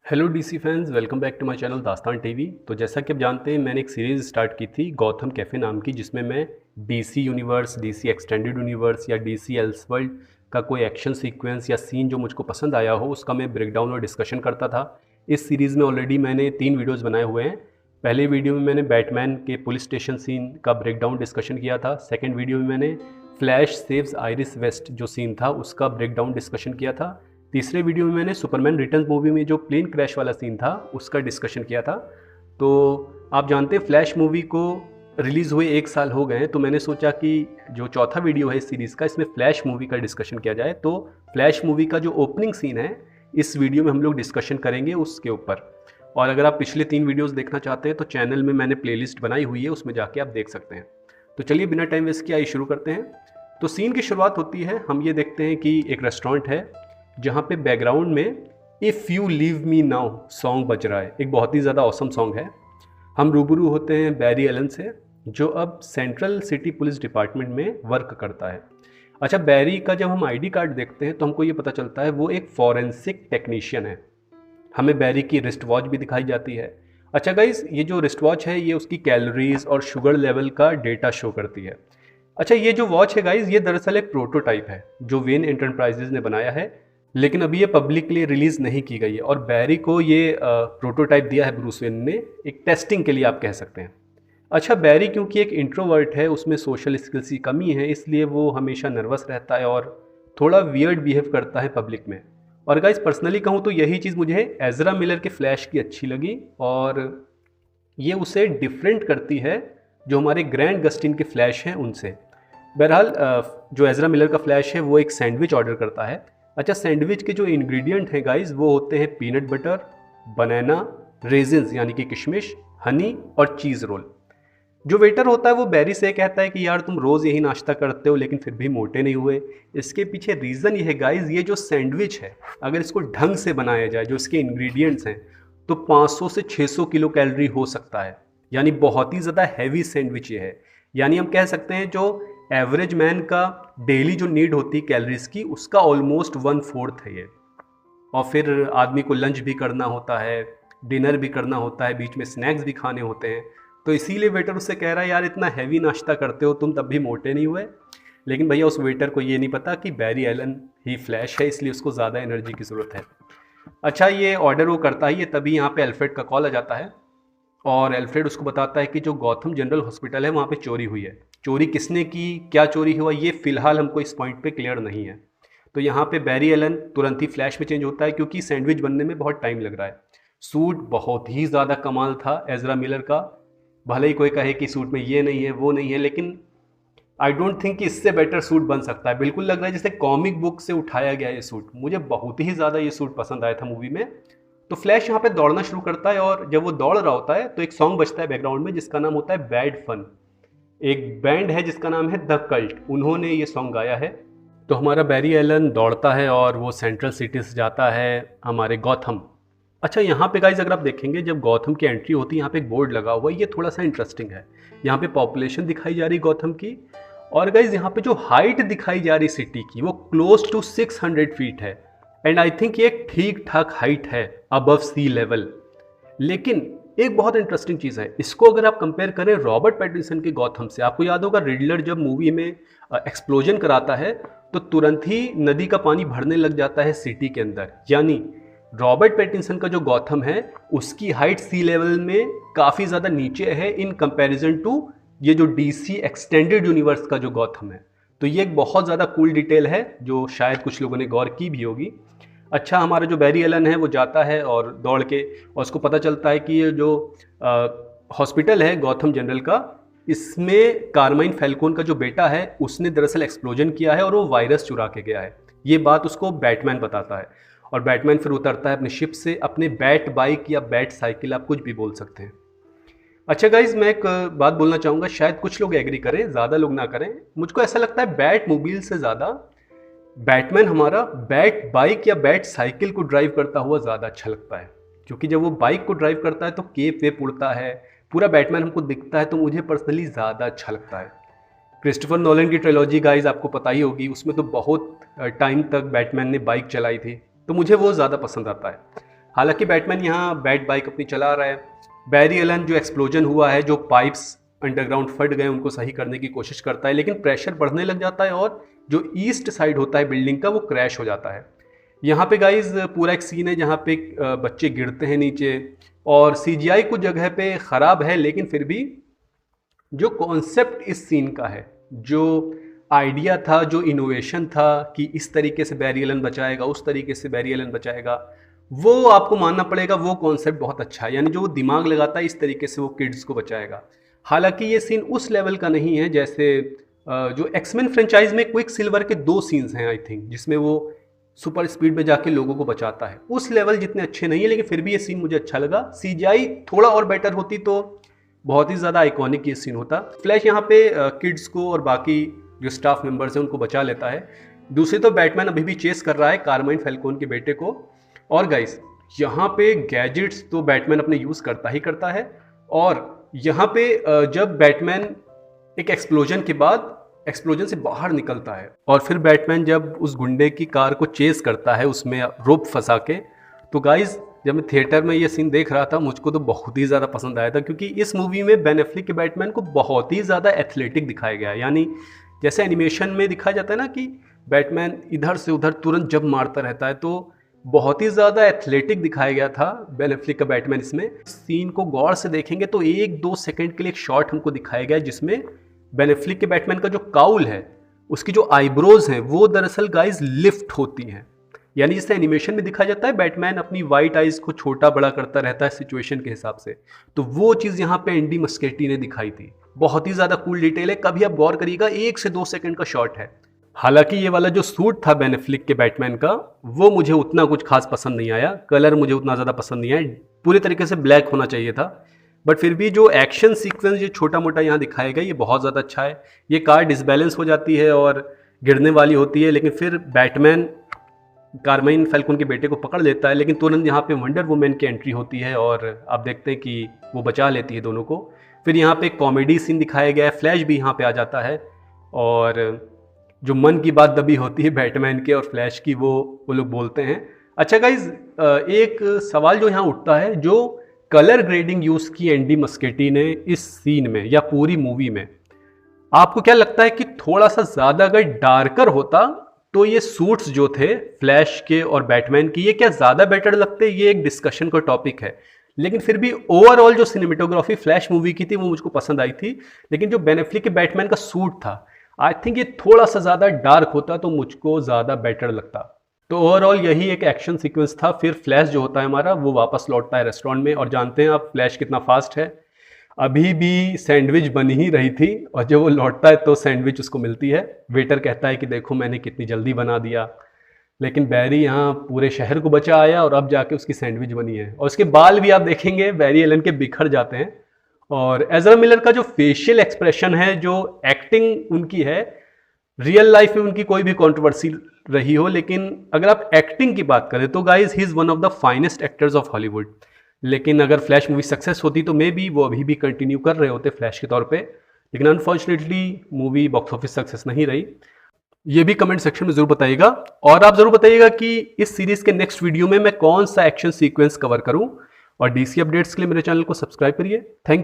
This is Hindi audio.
Hello DC fans, welcome back to my channel Dastaan TV. तो जैसा कि आप जानते हैं, मैंने एक सीरीज़ स्टार्ट की थी गौथम कैफ़े नाम की, जिसमें मैं DC universe, DC extended universe या डीसी एल्सवर्ल्ड का कोई एक्शन सीक्वेंस या सीन जो मुझको पसंद आया हो उसका मैं ब्रेकडाउन और डिस्कशन करता था। इस सीरीज़ में ऑलरेडी मैंने 3 वीडियोज़ बनाए हुए हैं। पहले वीडियो में मैंने बैटमैन के पुलिस स्टेशन सीन का ब्रेकडाउन डिस्कशन किया था। सेकेंड वीडियो में मैंने फ्लैश सेव्स आइरिस वेस्ट जो सीन था उसका ब्रेकडाउन डिस्कशन किया था। तीसरे वीडियो में मैंने सुपरमैन रिटर्न्स मूवी में जो प्लेन क्रैश वाला सीन था उसका डिस्कशन किया था। तो आप जानते हैं फ्लैश मूवी को रिलीज़ हुए 1 साल हो गए हैं, तो मैंने सोचा कि जो चौथा वीडियो है इस सीरीज़ का, इसमें फ्लैश मूवी का डिस्कशन किया जाए। तो फ्लैश मूवी का जो ओपनिंग सीन है इस वीडियो में हम लोग डिस्कशन करेंगे उसके ऊपर। और अगर आप पिछले 3 वीडियोज़ देखना चाहते हैं तो चैनल में मैंने प्लेलिस्ट बनाई हुई है, उसमें जाके आप देख सकते हैं। तो चलिए बिना टाइम वेस्ट किए शुरू करते हैं। तो सीन की शुरुआत होती है, हम ये देखते हैं कि एक रेस्टोरेंट है जहाँ पे बैकग्राउंड में if you leave me now song बज रहा है। एक बहुत ही ज़्यादा ऑसम सॉन्ग है। हम रूबरू होते हैं बैरी एलन से, जो अब सेंट्रल सिटी पुलिस डिपार्टमेंट में वर्क करता है। अच्छा, बैरी का जब हम आईडी कार्ड देखते हैं तो हमको ये पता चलता है वो एक फॉरेंसिक टेक्नीशियन है। हमें बैरी की रिस्ट वॉच भी दिखाई जाती है। अच्छा गाइस, ये जो रिस्ट वॉच है ये उसकी कैलोरीज और शुगर लेवल का डेटा शो करती है। अच्छा, ये जो वॉच है गाइस, ये दरअसल एक प्रोटोटाइप है जो वेन एंटरप्राइजेज ने बनाया है, लेकिन अभी ये पब्लिकली रिलीज़ नहीं की गई है। और बैरी को ये प्रोटोटाइप दिया है ब्रूस वेन ने, एक टेस्टिंग के लिए आप कह सकते हैं। अच्छा, बैरी क्योंकि एक इंट्रोवर्ट है, उसमें सोशल स्किल्स की कमी है, इसलिए वो हमेशा नर्वस रहता है और थोड़ा वियर्ड बिहेव करता है पब्लिक में। और गाइस, पर्सनली कहूँ तो यही चीज़ मुझे एजरा मिलर के फ्लैश की अच्छी लगी, और ये उसे डिफरेंट करती है जो हमारे ग्रैंड गस्टिन के फ्लैश हैं उनसे। बहरहाल जो एजरा मिलर का फ्लैश है वो एक सैंडविच ऑर्डर करता है। अच्छा, सैंडविच के जो इंग्रेडिएंट हैं गाइस वो होते हैं पीनट बटर, बनाना, रेजिन्स यानी कि किशमिश, हनी और चीज़ रोल। जो वेटर होता है वो बैरी से कहता है कि यार तुम रोज़ यही नाश्ता करते हो लेकिन फिर भी मोटे नहीं हुए। इसके पीछे रीज़न ये है गाइस, ये जो सैंडविच है अगर इसको ढंग से बनाया जाए, जो इसके इंग्रेडिएंट्स हैं, तो 500 से 600 किलो कैलोरी हो सकता है। यानी बहुत ही ज़्यादा हैवी सैंडविच ये है। यानी हम कह सकते हैं जो एवरेज मैन का डेली जो नीड होती है कैलोरीज की, उसका ऑलमोस्ट 1/4 है ये। और फिर आदमी को लंच भी करना होता है, डिनर भी करना होता है, बीच में स्नैक्स भी खाने होते हैं। तो इसीलिए वेटर उससे कह रहा है यार इतना हैवी नाश्ता करते हो तुम तब भी मोटे नहीं हुए। लेकिन भैया उस वेटर को ये नहीं पता कि बैरी एलन ही फ्लैश है, इसलिए उसको ज़्यादा एनर्जी की ज़रूरत है। अच्छा, ये ऑर्डर वो करता ही है, तभी यहाँ पे अल्फ्रेड का कॉल आ जाता है और अल्फ्रेड उसको बताता है कि जो गॉथम जनरल हॉस्पिटल है वहाँ पे चोरी हुई है। चोरी किसने की, क्या चोरी हुआ, ये फिलहाल हमको इस पॉइंट पे क्लियर नहीं है। तो यहाँ पे बैरी एलन तुरंत ही फ्लैश में चेंज होता है क्योंकि सैंडविच बनने में बहुत टाइम लग रहा है। सूट बहुत ही ज़्यादा कमाल था एजरा मिलर का। भले ही कोई कहे कि सूट में ये नहीं है वो नहीं है, लेकिन आई डोंट थिंक कि इससे बेटर सूट बन सकता है। बिल्कुल लग रहा है जैसे कॉमिक बुक से उठाया गया ये सूट। मुझे बहुत ही ज़्यादा ये सूट पसंद आया था मूवी में। तो फ्लैश यहाँ पे दौड़ना शुरू करता है और जब वो दौड़ रहा होता है तो एक सॉन्ग बजता है बैकग्राउंड में जिसका नाम होता है बैड फन। एक बैंड है जिसका नाम है द कल्ट, उन्होंने ये सॉन्ग गाया है। तो हमारा बैरी एलन दौड़ता है और वो सेंट्रल सिटी से जाता है हमारे गॉथम। अच्छा, यहाँ पे गाइज अगर आप देखेंगे जब गॉथम की एंट्री होती है यहाँ पे एक बोर्ड लगा हुआ है, ये थोड़ा सा इंटरेस्टिंग है। यहाँ पे पॉपुलेशन दिखाई जा रही गॉथम की, और गाइज यहाँ पे जो हाइट दिखाई जा रही सिटी की वो क्लोज टू 600 फीट है। एंड आई थिंक ये ठीक ठाक हाइट है अबव सी लेवल। लेकिन एक बहुत इंटरेस्टिंग चीज़ है, इसको अगर आप कंपेयर करें रॉबर्ट पैटिंसन के गॉथम से। आपको याद होगा रिडलर जब मूवी में एक्सप्लोजन कराता है तो तुरंत ही नदी का पानी भरने लग जाता है सिटी के अंदर। यानी रॉबर्ट पैटिंसन का जो गॉथम है उसकी हाइट सी लेवल में काफ़ी ज़्यादा नीचे है इन कंपैरिजन टू ये जो डीसी एक्सटेंडेड यूनिवर्स का जो गॉथम है। तो ये एक बहुत ज़्यादा कूल डिटेल है जो शायद कुछ लोगों ने गौर की भी होगी। अच्छा, हमारा जो बैरी एलन है वो जाता है और दौड़ के, और उसको पता चलता है कि ये जो हॉस्पिटल है गॉथम जनरल का, इसमें कार्माइन फैल्कोन का जो बेटा है उसने दरअसल एक्सप्लोजन किया है और वो वायरस चुरा के गया है। ये बात उसको बैटमैन बताता है और बैटमैन फिर उतरता है अपने शिप से, अपने बैट बाइक या बैट साइकिल, आप कुछ भी बोल सकते हैं। अच्छा गाइज, मैं एक बात बोलना चाहूँगा, शायद कुछ लोग एग्री करें, ज़्यादा लोग ना करें। मुझको ऐसा लगता है बैट मोबाइल से ज़्यादा बैटमैन हमारा बैट बाइक या बैट साइकिल को ड्राइव करता हुआ ज़्यादा अच्छा लगता है। क्योंकि जब वो बाइक को ड्राइव करता है तो केप वेप उड़ता है, पूरा बैटमैन हमको दिखता है, तो मुझे पर्सनली ज़्यादा अच्छा लगता है। क्रिस्टोफर नोलन की ट्रिलॉजी गाइज आपको पता ही होगी, उसमें तो बहुत टाइम तक बैटमैन ने बाइक चलाई थी, तो मुझे वो ज़्यादा पसंद आता है। हालांकि बैटमैन यहाँ बैट बाइक अपनी चला रहा है। बैरी एलन जो एक्सप्लोजन हुआ है, जो पाइप्स अंडरग्राउंड फट गए उनको सही करने की कोशिश करता है, लेकिन प्रेशर बढ़ने लग जाता है और जो ईस्ट साइड होता है बिल्डिंग का वो क्रैश हो जाता है। यहाँ पे गाइज पूरा एक सीन है जहाँ पे बच्चे गिरते हैं नीचे, और सीजीआई कुछ जगह पे ख़राब है, लेकिन फिर भी जो कॉन्सेप्ट इस सीन का है, जो आइडिया था, जो इनोवेशन था कि इस तरीके से बैरी एलन बचाएगा, उस तरीके से बैरी एलन बचाएगा, वो आपको मानना पड़ेगा, वो कॉन्सेप्ट बहुत अच्छा है। यानी जो वो दिमाग लगाता है इस तरीके से वो किड्स को बचाएगा। हालांकि ये सीन उस लेवल का नहीं है जैसे जो एक्समैन फ्रेंचाइज में क्विक सिल्वर के 2 सीन्स हैं आई थिंक, जिसमें वो सुपर स्पीड में जाके लोगों को बचाता है। उस लेवल जितने अच्छे नहीं है, लेकिन फिर भी ये सीन मुझे अच्छा लगा। सीजीआई थोड़ा और बेटर होती तो बहुत ही ज़्यादा आइकॉनिक ये सीन होता। फ्लैश यहाँ पे किड्स को और बाकी जो स्टाफ मेंबर्स हैं उनको बचा लेता है। दूसरी तो बैटमैन अभी भी चेस कर रहा है कारमाइन फैल्कोन के बेटे को। और गाइस यहाँ पे गैजेट्स तो बैटमैन अपने यूज़ करता ही करता है। और यहाँ पे जब बैटमैन एक एक्सप्लोजन के बाद एक्सप्लोजन से बाहर निकलता है और फिर बैटमैन जब उस गुंडे की कार को चेस करता है उसमें रोप फंसा के, तो गाइस जब मैं थिएटर में ये सीन देख रहा था मुझको तो बहुत ही ज़्यादा पसंद आया था, क्योंकि इस मूवी में बेन एफ्लेक के बैटमैन को बहुत ही ज़्यादा एथलेटिक दिखाया गया है। यानी जैसे एनिमेशन में दिखाया जाता है ना कि बैटमैन इधर से उधर तुरंत जब मारता रहता है, तो बहुत ही ज़्यादा एथलेटिक दिखाया गया था बेन एफ्लेक का बैटमैन। इसमें सीन को गौर से देखेंगे तो 1-2 सेकंड के लिए एक शॉट हमको दिखाया गया जिसमें बेन एफ्लेक के बैटमैन का जो काउल है, उसकी जो आईब्रोज हैं वो दरअसल गाइज लिफ्ट होती हैं। यानी जैसे एनिमेशन में दिखाया जाता है बैटमैन अपनी वाइट आइज को छोटा बड़ा करता रहता है सिचुएशन के हिसाब से, तो वो चीज़ यहाँ पे एंडी मस्केटी ने दिखाई थी। बहुत ही ज़्यादा कूल डिटेल है, कभी आप गौर करिएगा, 1 से 2 सेकंड का शॉट है। हालांकि ये वाला जो सूट था बेन एफ्लेक के बैटमैन का, वो मुझे उतना कुछ खास पसंद नहीं आया। कलर मुझे उतना ज़्यादा पसंद नहीं आया, पूरी तरीके से ब्लैक होना चाहिए था। बट फिर भी जो एक्शन सीक्वेंस जो छोटा मोटा यहाँ दिखाया गया ये बहुत ज़्यादा अच्छा है। ये कार डिसबैलेंस हो जाती है और गिरने वाली होती है, लेकिन फिर बैटमैन कारमाइन फैल्कोन के बेटे को पकड़ लेता है, लेकिन तुरंत यहाँ पे वंडर वुमेन की एंट्री होती है और आप देखते हैं कि वो बचा लेती है दोनों को। फिर यहाँ पे कॉमेडी सीन दिखाया गया है, फ्लैश भी यहाँ पे आ जाता है, और जो मन की बात दबी होती है बैटमैन के और फ्लैश की वो लोग बोलते हैं। अच्छा गाइज, एक सवाल जो यहाँ उठता है, जो कलर ग्रेडिंग यूज़ की एंडी मस्केटी ने इस सीन में या पूरी मूवी में, आपको क्या लगता है कि थोड़ा सा ज़्यादा अगर डार्कर होता तो ये सूट्स जो थे फ्लैश के और बैटमैन की, ये क्या ज़्यादा बेटर लगते? ये एक डिस्कशन का टॉपिक है। लेकिन फिर भी ओवरऑल जो सिनेमेटोग्राफी फ्लैश मूवी की थी वो मुझको पसंद आई थी। लेकिन जो बेन एफ्लेक के बैटमैन का सूट था, आई थिंक ये थोड़ा सा ज़्यादा डार्क होता तो मुझको ज़्यादा बेटर लगता। तो ओवरऑल यही एक एक्शन सीक्वेंस था। फिर फ्लैश जो होता है हमारा वो वापस लौटता है रेस्टोरेंट में, और जानते हैं आप फ्लैश कितना फास्ट है, अभी भी सैंडविच बन ही रही थी और जब वो लौटता है तो सैंडविच उसको मिलती है। वेटर कहता है कि देखो मैंने कितनी जल्दी बना दिया, लेकिन बैरी यहाँ पूरे शहर को बचा आया और अब जाके उसकी सैंडविच बनी है। और उसके बाल भी आप देखेंगे बैरी एलन के बिखर जाते हैं। और एज़रा मिलर का जो फेशियल एक्सप्रेशन है, जो एक्टिंग उनकी है, रियल लाइफ में उनकी कोई भी कंट्रोवर्सी रही हो, लेकिन अगर आप एक्टिंग की बात करें तो guys he is one of the finest actors of Hollywood. लेकिन अगर फ्लैश मूवी सक्सेस होती तो मे बी वो अभी भी कंटिन्यू कर रहे होते फ्लैश के तौर पे, लेकिन unfortunately movie box office success नहीं रही। ये भी कमेंट सेक्शन में जरूर बताइएगा, और आप जरूर बताइएगा कि इस सीरीज के नेक्स्ट वीडियो में मैं कौन सा एक्शन सीक्वेंस कवर करूं। और डीसी अपडेट्स के लिए मेरे चैनल को सब्सक्राइब करिए। Thank you.